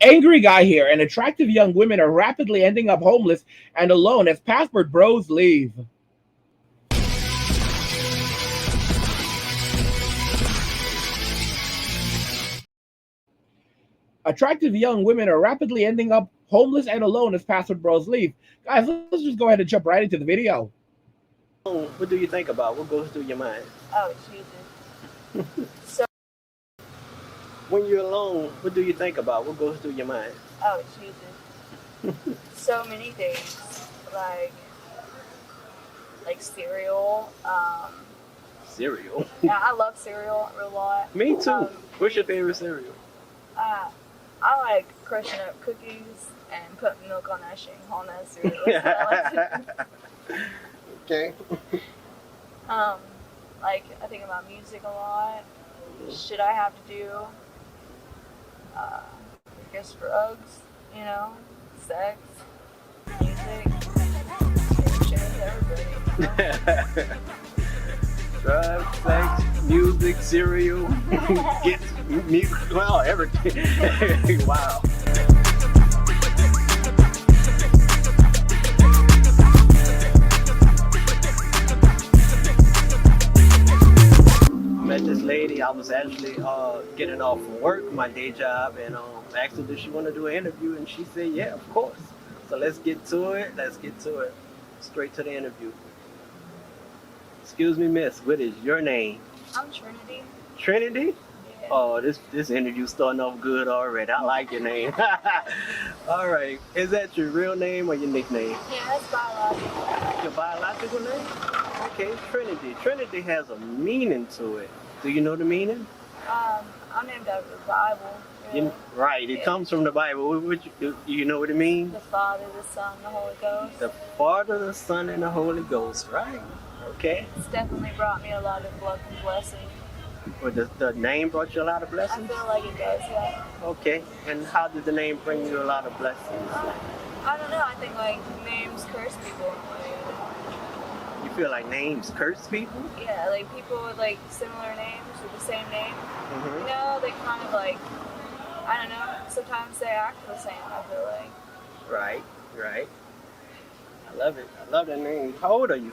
angry guy here and attractive young women are rapidly ending up homeless and alone as passport bros leave. Attractive young women are rapidly ending up homeless and alone as passport bros leave. Guys, let's just go ahead and jump right into the video. What do you think about? What goes through your mind? Oh, Jesus. So, When you're alone, what do you think about? What goes through your mind? oh, Jesus. So many things. Like, like cereal. Cereal. Yeah, I love cereal a lot. Me too. What's your favorite cereal? Uh, I like crushing up cookies and putting milk on that shit on that cereal. That's what I like to do. Okay. Like, I think about music a lot. Shit I have to do. I guess drugs, you know, sex, music, shit, everybody, you know? Drugs, sex, music, cereal, get music, well, everything. Wow. Met this lady. I was actually getting off from work, my day job, and asked her if she wanted to do an interview, and she said, yeah, of course. So let's get to it. Straight to the interview. Excuse me, miss, what is your name? I'm Trinity. Trinity? Yeah. Oh, this interview's starting off good already. I like your name. All right. Is that your real name or your nickname? Yeah, that's biological. Your biological name? Okay, Trinity. Trinity has a meaning to it. Do you know the meaning? I'm named after the Bible. Really. Right. It comes from the Bible. Do you know what it means? The Father, the Son, the Holy Ghost. The Father, the Son, and the Holy Ghost. Right. Okay. It's definitely brought me a lot of luck and blessing. Well, the name brought you a lot of I blessings? feel like it does, yeah. Okay. And how did the name bring you a lot of blessings? I don't know. I think like names curse people in a way. You feel like names curse people? Yeah, like people with like similar names or the same name. Mm-hmm. You know, they kind of like, I don't know. Sometimes they act the same. I feel like. Right. I love it. I love that name. How old are you?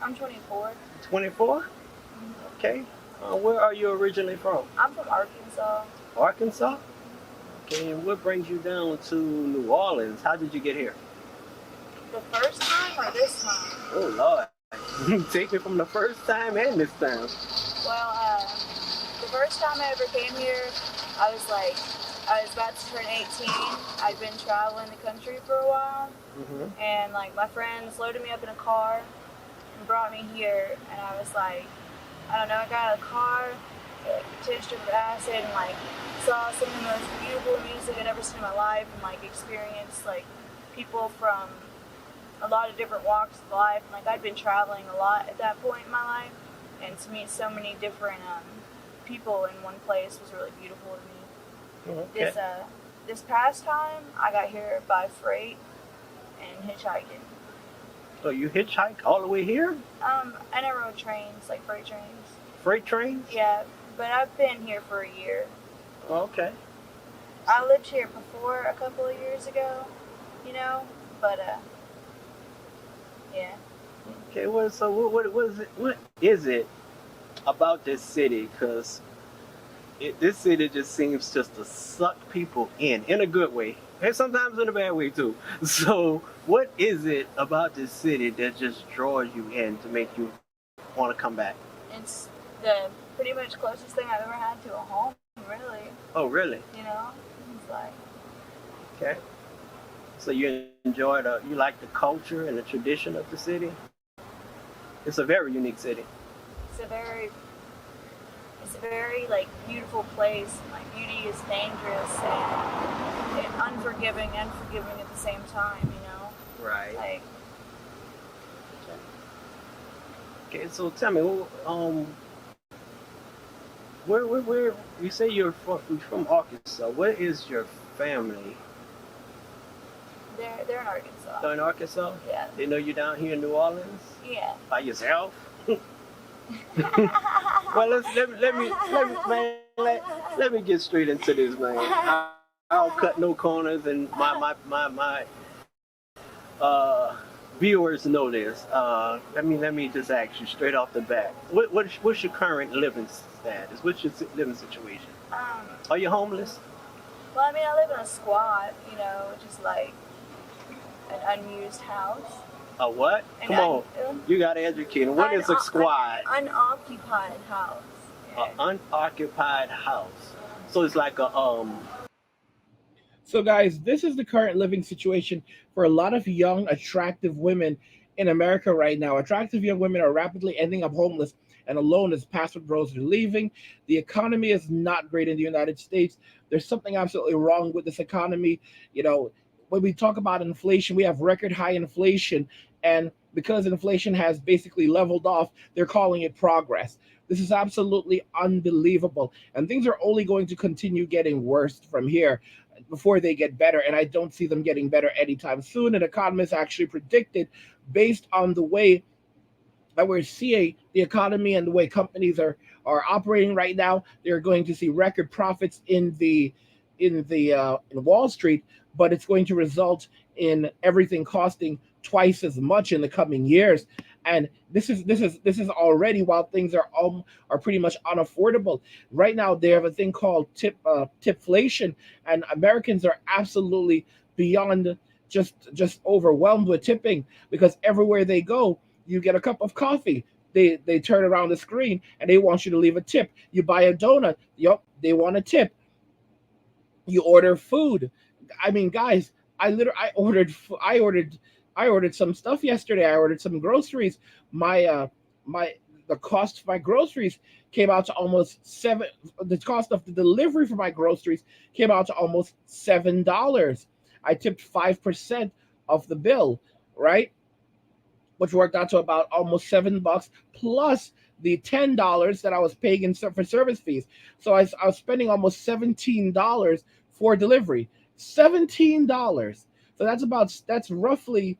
I'm 24. 24? Okay. Where are you originally from? I'm from Arkansas. Arkansas? Okay, and what brings you down to New Orleans? How did you get here? The first time or this time? Oh, Lord. Take me from the first time and this time. Well, the first time I ever came here, I was about to turn 18. I'd been traveling the country for a while. Mm-hmm. And like my friends loaded me up in a car and brought me here. And I was like, I don't know, I got out of the car, tished with acid, and like saw some of the most beautiful music I'd ever seen in my life, and like experienced like people from a lot of different walks of life. And like I'd been traveling a lot at that point in my life, and to meet so many different people in one place was really beautiful to me. Okay. This past time, I got here by freight and hitchhiking. So you hitchhike all the way here? And I rode trains, like freight trains. Freight trains? Yeah, but I've been here for a year. Okay. I lived here before a couple of years ago, you know, but yeah. Okay, what is it about this city? Because this city just seems just to suck people in a good way, and sometimes in a bad way too. So what is it about this city that just draws you in to make you want to come back? It's the pretty much closest thing I've ever had to a home, really. Oh, really? You know, it's like. Okay. So you you like the culture and the tradition of the city? It's a very unique city. It's a very like beautiful place. And, like beauty is dangerous and unforgiving and forgiving at the same time. You know. Right. Like. Okay. So tell me, where you say you're from Arkansas? Where is your family? They're in Arkansas. They're in Arkansas? Yeah. They know you down here in New Orleans? Yeah. By yourself? Well, let me get straight into this, man. I'll cut no corners, and my uh, viewers know this. Let me just ask you straight off the bat. What's your current living status? What's your living situation? Um, Are you homeless? well, I mean, I live in a squat, which is like an unused house. A what? An Come on, you got to educate. What is a squad? unoccupied house. A Yeah. unoccupied house. So it's like a So, guys, this is the current living situation for a lot of young, attractive women in America right now. Attractive young women are rapidly ending up homeless and alone as passport bros are leaving. The economy is not great in the United States. There's something absolutely wrong with this economy. You know, when we talk about inflation, we have record high inflation. And because inflation has basically leveled off, they're calling it progress. This is absolutely unbelievable. And things are only going to continue getting worse from here before they get better. And I don't see them getting better anytime soon. And economists actually predicted, based on the way that we're seeing the economy and the way companies are operating right now, they're going to see record profits in Wall Street, but it's going to result in everything costing twice as much in the coming years. And this is already, while things are pretty much unaffordable right now. They have a thing called tipflation, and Americans are absolutely beyond just overwhelmed with tipping, because everywhere they go, you get a cup of coffee, they turn around the screen and they want you to leave a tip. You buy a donut, yup, they want a tip. You order food. I mean, guys, I ordered some stuff yesterday. I ordered some groceries. My the cost of my groceries came out to almost seven. The cost of the delivery for my groceries came out to almost $7. I tipped 5% of the bill, right? Which worked out to about almost $7 plus the $10 that I was paying for service fees. So I was spending almost $17 for delivery. $17. So that's roughly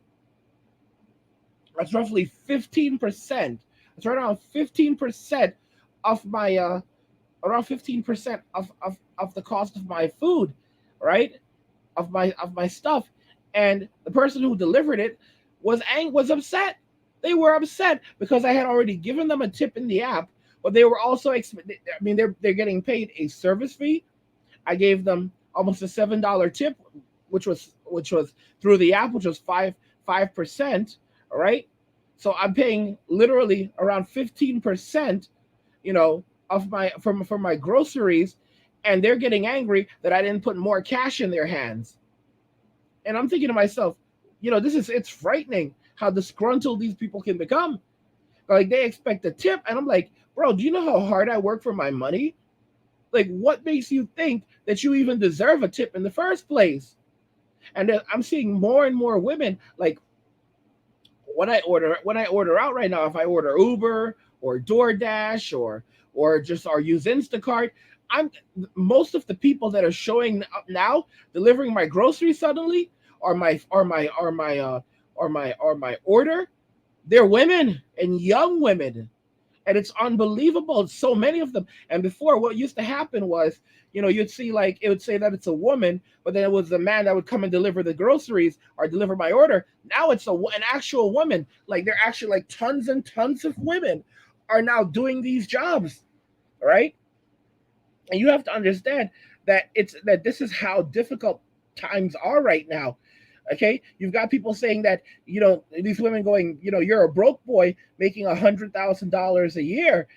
15%. It's right around 15% of my around 15% of the cost of my food, right? Of my stuff. And the person who delivered it was upset. They were upset because I had already given them a tip in the app, but they were also I mean, they're getting paid a service fee. I gave them almost a $7 tip, which was through the app, which was 5%. All right. So I'm paying literally around 15%, of from my groceries, and they're getting angry that I didn't put more cash in their hands. And I'm thinking to myself, it's frightening how disgruntled these people can become. Like, they expect a tip, and I'm like, bro, do you know how hard I work for my money? Like, what makes you think that you even deserve a tip in the first place? And then I'm seeing more and more women, like, when I order out right now, if I order Uber or DoorDash or use Instacart, I'm most of the people that are showing up now delivering my groceries suddenly, or my order, they're women, and young women. And it's unbelievable. So many of them. And before, what used to happen was, you'd see, like, it would say that it's a woman, but then it was a man that would come and deliver the groceries or deliver my order. Now it's an actual woman. Like, they're actually, like, tons and tons of women are now doing these jobs, right? And you have to understand that this is how difficult times are right now. Okay, you've got people saying that, these women going, you're a broke boy making $100,000 a year,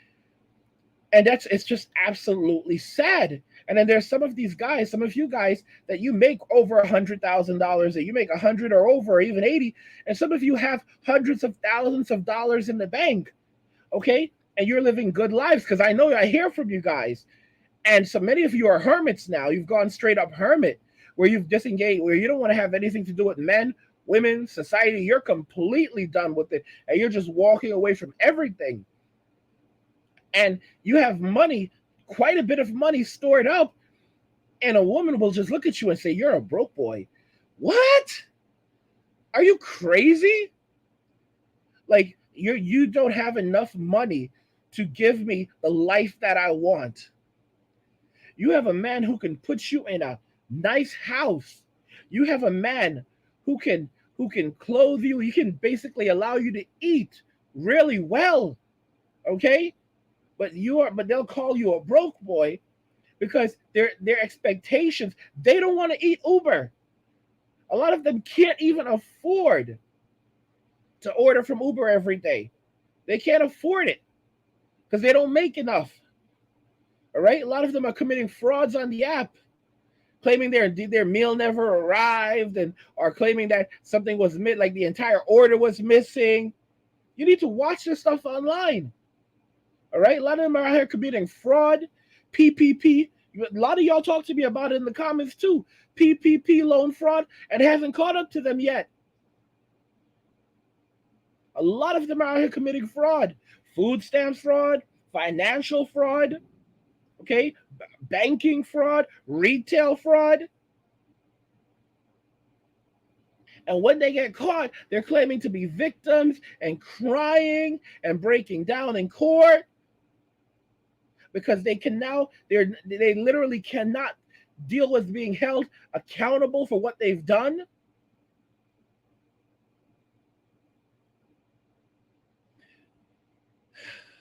and it's just absolutely sad. And then there's some of you guys that you make over $100,000, that you make 100 or over, or even 80, and some of you have hundreds of thousands of dollars in the bank. Okay, and you're living good lives, because I hear from you guys. And so many of you are hermits now. You've gone straight up hermit, where you've disengaged, where you don't want to have anything to do with men, women, society. You're completely done with it. And you're just walking away from everything. And you have money, quite a bit of money stored up. And a woman will just look at you and say, you're a broke boy. What? Are you crazy? Like, you don't have enough money to give me the life that I want. You have a man who can put you in a nice house. You have a man who can clothe you. He can basically allow you to eat really well. Okay? But they'll call you a broke boy because their expectations, they don't want to eat Uber. A lot of them can't even afford to order from Uber every day. They can't afford it because they don't make enough. All right? A lot of them are committing frauds on the app, claiming their meal never arrived, and or claiming that something was like the entire order was missing. You need to watch this stuff online. All right? A lot of them are out here committing fraud, PPP. A lot of y'all talk to me about it in the comments too. PPP loan fraud, and hasn't caught up to them yet. A lot of them are out here committing fraud, food stamps fraud, financial fraud, okay, banking fraud, retail fraud. And when they get caught, they're claiming to be victims and crying and breaking down in court because they literally cannot deal with being held accountable for what they've done.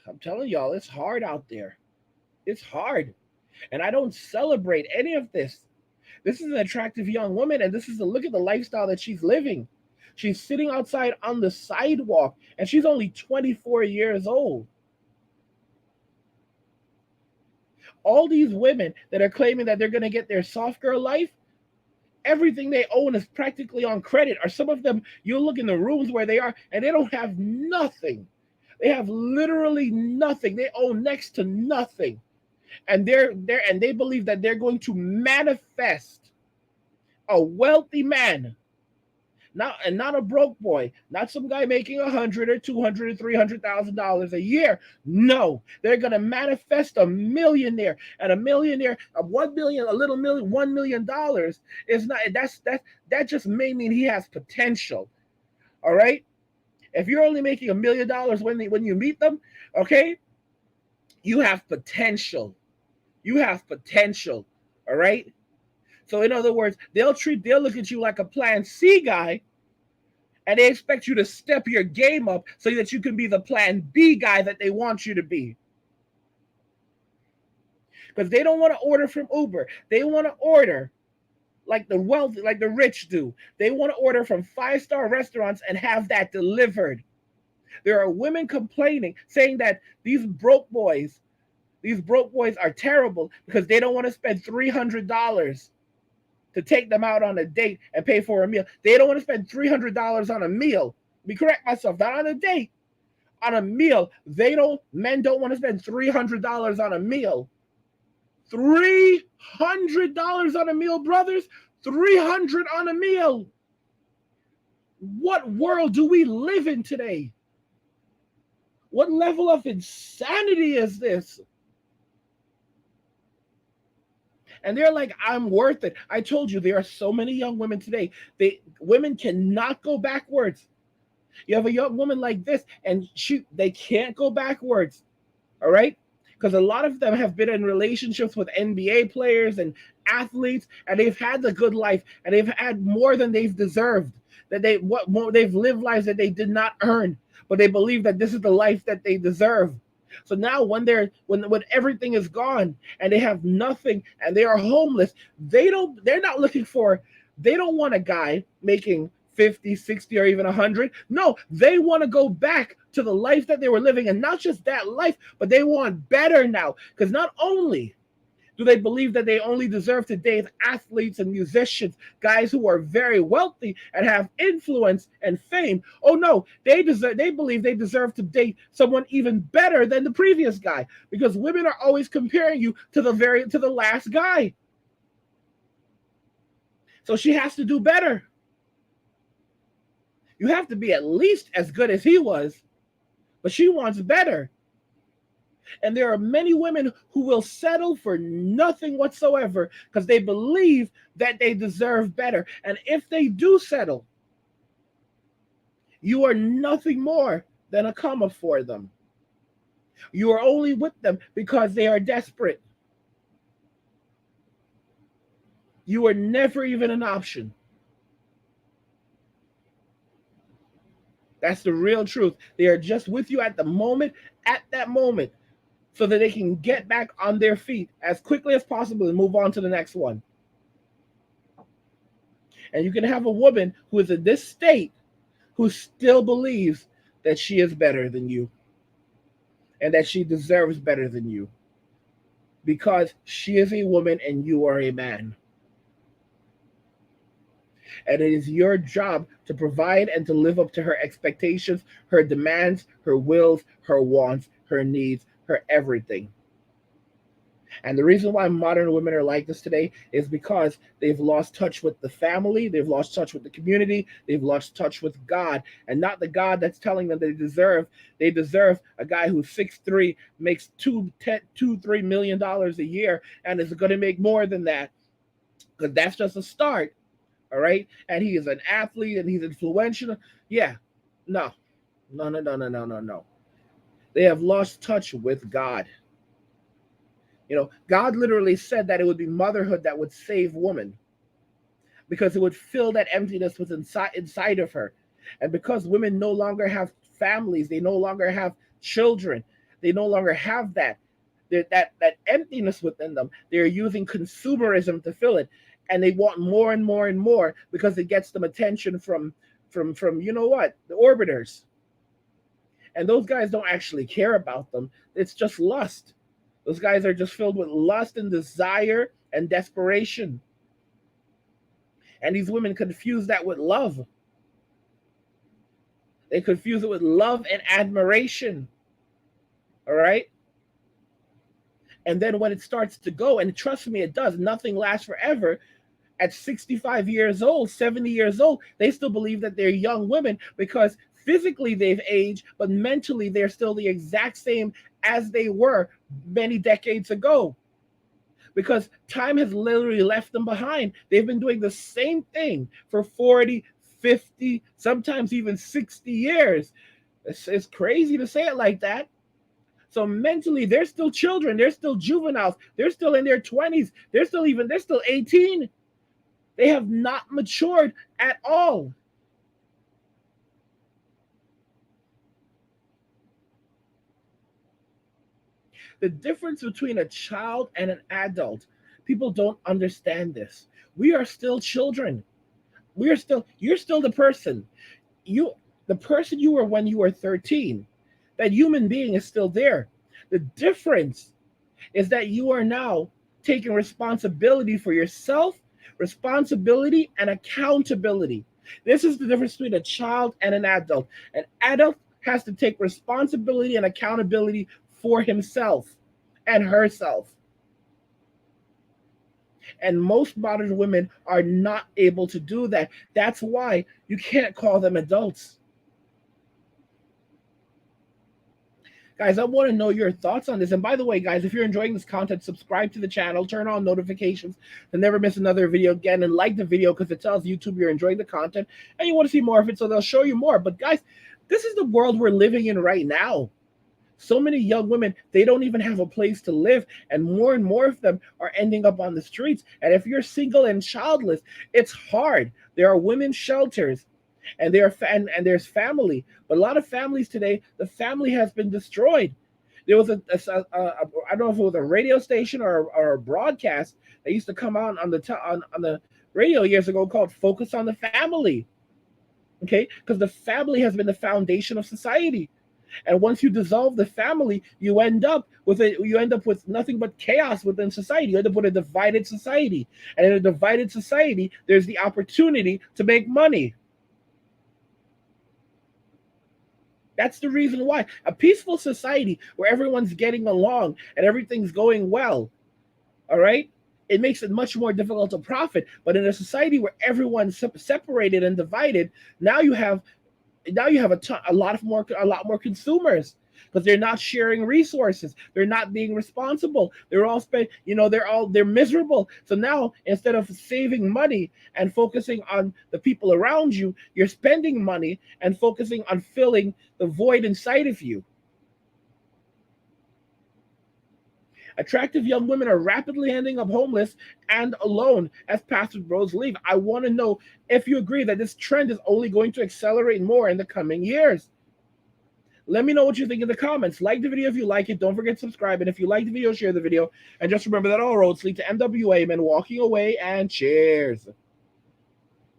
I'm telling y'all, it's hard out there. It's hard. And I don't celebrate any of this. This is an attractive young woman, and this is a look at the lifestyle that she's living. She's sitting outside on the sidewalk, and she's only 24 years old. All these women that are claiming that they're going to get their soft girl life, everything they own is practically on credit. Or some of them, you look in the rooms where they are, and they don't have nothing. They have literally nothing. They own next to nothing. And they believe that they're going to manifest a wealthy man, not a broke boy, not some guy making 100 or 200 or $300,000 a year. No, they're gonna manifest a millionaire, and a millionaire of 1 million, a little million, $1 million is not. That just may mean he has potential. All right. If you're only making $1 million when you meet them, okay, you have potential. You have potential. All right. So in other words, they'll look at you like a plan C guy, and they expect you to step your game up so that you can be the plan B guy that they want you to be. Because they don't want to order from Uber. They want to order like the wealthy, like the rich do. They want to order from 5-star restaurants and have that delivered. There are women complaining, saying that these broke boys are terrible because they don't want to spend $300 to take them out on a date and pay for a meal. They don't want to spend $300 on a meal. Let me correct myself, not on a date, on a meal. Men don't want to spend $300 on a meal. $300 on a meal, brothers. 300 on a meal. What world do we live in today? What level of insanity is this? And they're like, I'm worth it. I told you, there are so many young women today. Women cannot go backwards. You have a young woman like this, and they can't go backwards. All right? Because a lot of them have been in relationships with NBA players and athletes, and they've had the good life, and they've had more than they've deserved. They've lived lives that they did not earn, but they believe that this is the life that they deserve. So now when everything is gone and they have nothing and they are homeless, they don't want a guy making 50, 60, or even 100. No, they want to go back to the life that they were living, and not just that life, but they want better now. Because not only do they believe that they only deserve to date athletes and musicians, guys who are very wealthy and have influence and fame? Oh no, they believe they deserve to date someone even better than the previous guy, because women are always comparing you to the last guy. So she has to do better. You have to be at least as good as he was, but she wants better. And there are many women who will settle for nothing whatsoever because they believe that they deserve better. And if they do settle, you are nothing more than a comma for them. You are only with them because they are desperate. You were never even an option. That's the real truth. They are just with you at that moment, so that they can get back on their feet as quickly as possible and move on to the next one. And you can have a woman who is in this state who still believes that she is better than you and that she deserves better than you because she is a woman and you are a man. And it is your job to provide and to live up to her expectations, her demands, her wills, her wants, her needs, her everything. And the reason why modern women are like this today is because they've lost touch with the family, they've lost touch with the community, they've lost touch with God, and not the God that's telling them they deserve a guy who's 6'3", makes $2-3 million a year, and is going to make more than that, because that's just a start. All right, and he is an athlete and he's influential. Yeah, no, no, no, no, no, no, no, no. They have lost touch with God. God literally said that it would be motherhood that would save woman, because it would fill that emptiness with inside of her. And because women no longer have families, they no longer have children, they no longer have that emptiness within them. They're using consumerism to fill it, and they want more and more and more because it gets them attention from the orbiters. And those guys don't actually care about them. It's just lust. Those guys are just filled with lust and desire and desperation. And these women confuse that with love. They confuse it with love and admiration. All right? And then when it starts to go, and trust me, it does, nothing lasts forever. At 65 years old, 70 years old, they still believe that they're young women because physically they've aged, but mentally they're still the exact same as they were many decades ago. Because time has literally left them behind. They've been doing the same thing for 40, 50, sometimes even 60 years. It's crazy to say it like that. So mentally, they're still children. They're still juveniles. They're still in their 20s. They're still 18. They have not matured at all. The difference between a child and an adult, people don't understand this. We are still children. You're still the person. The person you were when you were 13. That human being is still there. The difference is that you are now taking responsibility for yourself, responsibility and accountability. This is the difference between a child and an adult. An adult has to take responsibility and accountability for himself and herself. And most modern women are not able to do that. That's why you can't call them adults. Guys, I want to know your thoughts on this. And by the way, guys, if you're enjoying this content, subscribe to the channel, turn on notifications to never miss another video again, and like the video because it tells YouTube you're enjoying the content and you want to see more of it, so they'll show you more. But guys, this is the world we're living in right now. So many young women, they don't even have a place to live, and more of them are ending up on the streets. And if you're single and childless, it's hard. There are women's shelters, and there's family. But a lot of families today, the family has been destroyed. There was I don't know if it was a radio station or a broadcast that used to come out on the radio years ago called "Focus on the Family." Okay, because the family has been the foundation of society. And once you dissolve the family, you end up with nothing but chaos within society. You end up with a divided society. And in a divided society, there's the opportunity to make money. That's the reason why. A peaceful society where everyone's getting along and everything's going well, all right? It makes it much more difficult to profit. But in a society where everyone's separated and divided, now you have a lot more consumers, because they're not sharing resources, they're not being responsible, they're miserable. So now, instead of saving money and focusing on the people around you, you're spending money and focusing on filling the void inside of you. Attractive young women are rapidly ending up homeless and alone as passive bros leave. I want to know if you agree that this trend is only going to accelerate more in the coming years. Let me know what you think in the comments. Like the video if you like it. Don't forget to subscribe. And if you like the video, share the video. And just remember that all roads lead to MWA, men walking away. And cheers.